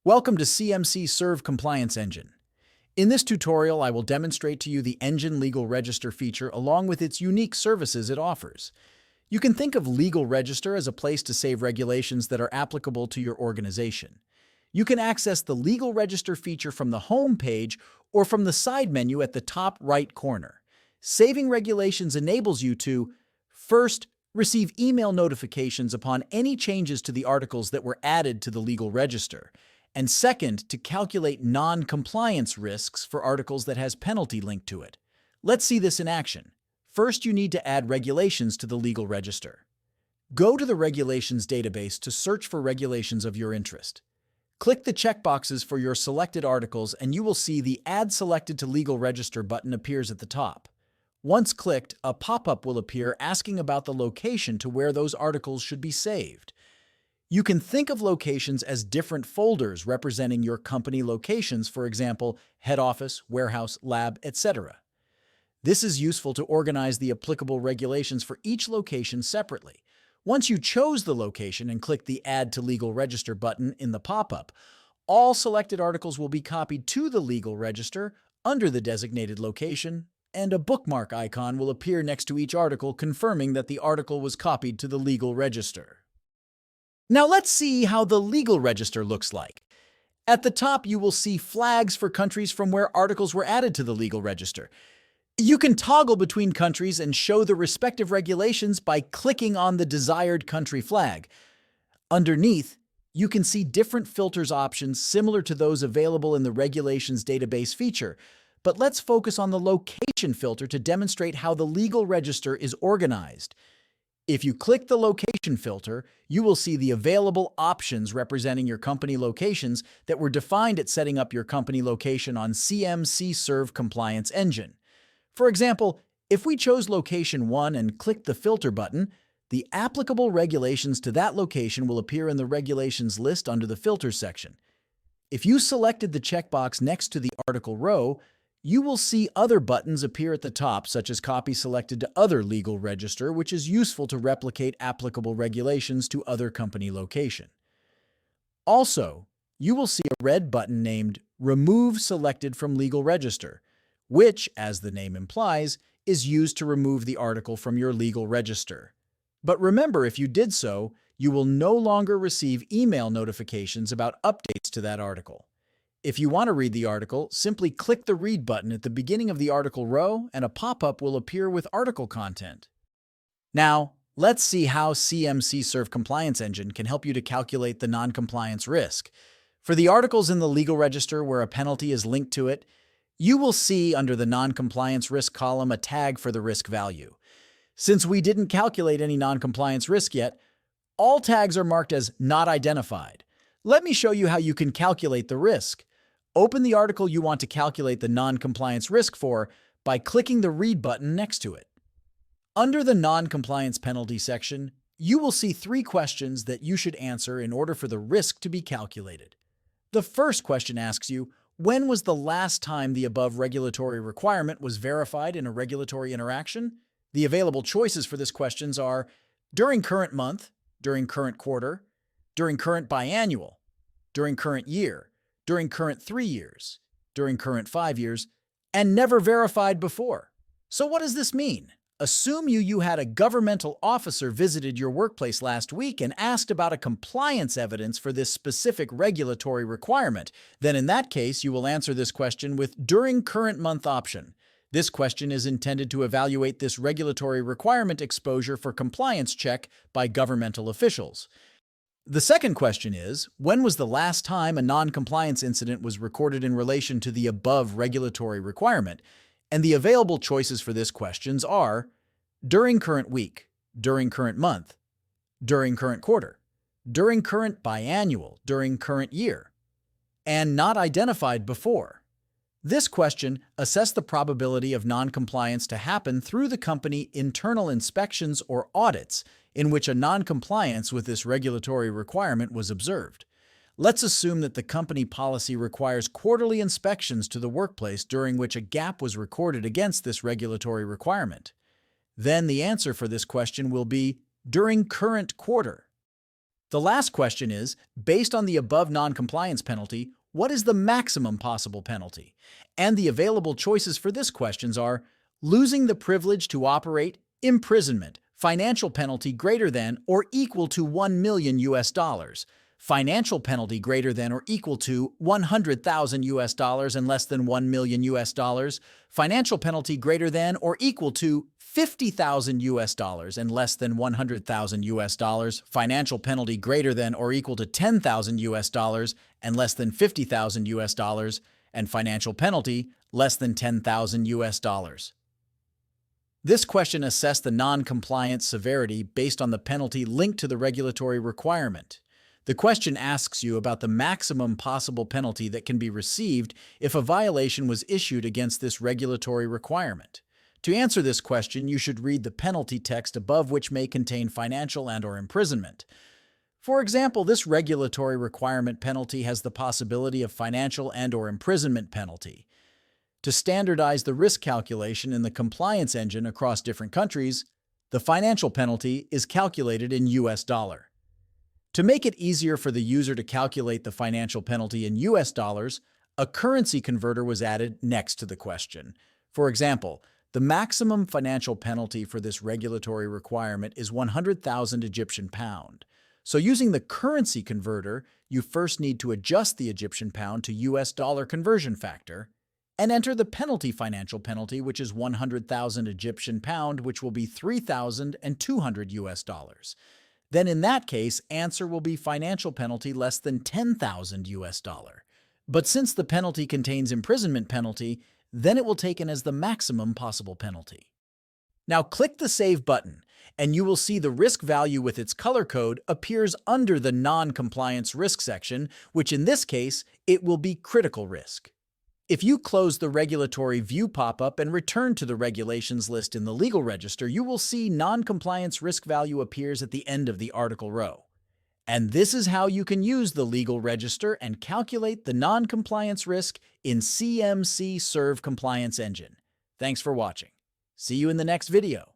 Welcome to CMC Serve Compliance Engine. In this tutorial, I will demonstrate to you the Engine Legal Register feature along with its unique services it offers. You can think of Legal Register as a place to save regulations that are applicable to your organization. You can access the Legal Register feature from the home page or from the side menu at the top right corner. Saving regulations enables you to, first, receive email notifications upon any changes to the articles that were added to the Legal Register, and second, to calculate non-compliance risks for articles that has penalty linked to it. Let's see this in action. First, you need to add regulations to the Legal Register. Go to the Regulations database to search for regulations of your interest. Click the checkboxes for your selected articles and you will see the Add Selected to Legal Register button appears at the top. Once clicked, a pop-up will appear asking about the location to where those articles should be saved. You can think of locations as different folders representing your company locations, for example, head office, warehouse, lab, etc. This is useful to organize the applicable regulations for each location separately. Once you chose the location and click the Add to Legal Register button in the pop-up, all selected articles will be copied to the Legal Register under the designated location, and a bookmark icon will appear next to each article confirming that the article was copied to the Legal Register. Now let's see how the Legal Register looks like. At the top, you will see flags for countries from where articles were added to the Legal Register. You can toggle between countries and show the respective regulations by clicking on the desired country flag. Underneath, you can see different filters options similar to those available in the Regulations database feature, but let's focus on the location filter to demonstrate how the Legal Register is organized. If you click the location filter, you will see the available options representing your company locations that were defined at setting up your company location on CMC Serve Compliance Engine. For example, if we chose location 1 and clicked the filter button, the applicable regulations to that location will appear in the regulations list under the filters section. If you selected the checkbox next to the article row, you will see other buttons appear at the top, such as Copy Selected to Other Legal Register, which is useful to replicate applicable regulations to other company location. Also, you will see a red button named Remove Selected from Legal Register, which, as the name implies, is used to remove the article from your Legal Register. But remember, if you did so, you will no longer receive email notifications about updates to that article. If you want to read the article, simply click the Read button at the beginning of the article row and a pop-up will appear with article content. Now, let's see how CMC Serve Compliance Engine can help you to calculate the non-compliance risk. For the articles in the Legal Register where a penalty is linked to it, you will see under the non-compliance risk column a tag for the risk value. Since we didn't calculate any non-compliance risk yet, all tags are marked as not identified. Let me show you how you can calculate the risk. Open the article you want to calculate the non-compliance risk for by clicking the Read button next to it. Under the Non-Compliance Penalty section, you will see 3 questions that you should answer in order for the risk to be calculated. The first question asks you, when was the last time the above regulatory requirement was verified in a regulatory interaction? The available choices for this questions are during current month, during current quarter, during current biannual, during current year, during current 3 years, during current 5 years, and never verified before. So what does this mean? Assume you had a governmental officer visited your workplace last week and asked about a compliance evidence for this specific regulatory requirement. Then in that case, you will answer this question with during current month option. This question is intended to evaluate this regulatory requirement exposure for compliance check by governmental officials. The second question is, when was the last time a non-compliance incident was recorded in relation to the above regulatory requirement? And the available choices for this questions are during current week, during current month, during current quarter, during current biannual, during current year, and not identified before. This question assesses the probability of non-compliance to happen through the company internal inspections or audits in which a non-compliance with this regulatory requirement was observed. Let's assume that the company policy requires quarterly inspections to the workplace during which a gap was recorded against this regulatory requirement. Then the answer for this question will be during current quarter. The last question is, based on the above non-compliance penalty, what is the maximum possible penalty? And the available choices for this questions are losing the privilege to operate, imprisonment, financial penalty greater than or equal to 1 million US dollars, financial penalty greater than or equal to 100,000 US dollars and less than 1 million US dollars, financial penalty greater than or equal to 50,000 US dollars and less than 100,000 US dollars, financial penalty greater than or equal to 10,000 US dollars and less than 50,000 US dollars, and financial penalty less than 10,000 US dollars. This question assessed the non-compliance severity based on the penalty linked to the regulatory requirement. The question asks you about the maximum possible penalty that can be received if a violation was issued against this regulatory requirement. To answer this question, you should read the penalty text above, which may contain financial and/or imprisonment. For example, this regulatory requirement penalty has the possibility of financial and/or imprisonment penalty. To standardize the risk calculation in the compliance engine across different countries, the financial penalty is calculated in US dollar. To make it easier for the user to calculate the financial penalty in US dollars, a currency converter was added next to the question. For example, the maximum financial penalty for this regulatory requirement is 100,000 Egyptian pound. So using the currency converter, you first need to adjust the Egyptian pound to US dollar conversion factor and enter the financial penalty, which is 100,000 Egyptian pound, which will be 3,200 US dollars. Then in that case, answer will be financial penalty less than 10,000 US dollar. But since the penalty contains imprisonment penalty, then it will take in as the maximum possible penalty. Now click the Save button, and you will see the risk value with its color code appears under the non-compliance risk section, which in this case, it will be critical risk. If you close the regulatory view pop-up and return to the regulations list in the legal register, you will see non-compliance risk value appears at the end of the article row. And this is how you can use the legal register and calculate the non-compliance risk in CMC Serve Compliance Engine. Thanks for watching. See you in the next video.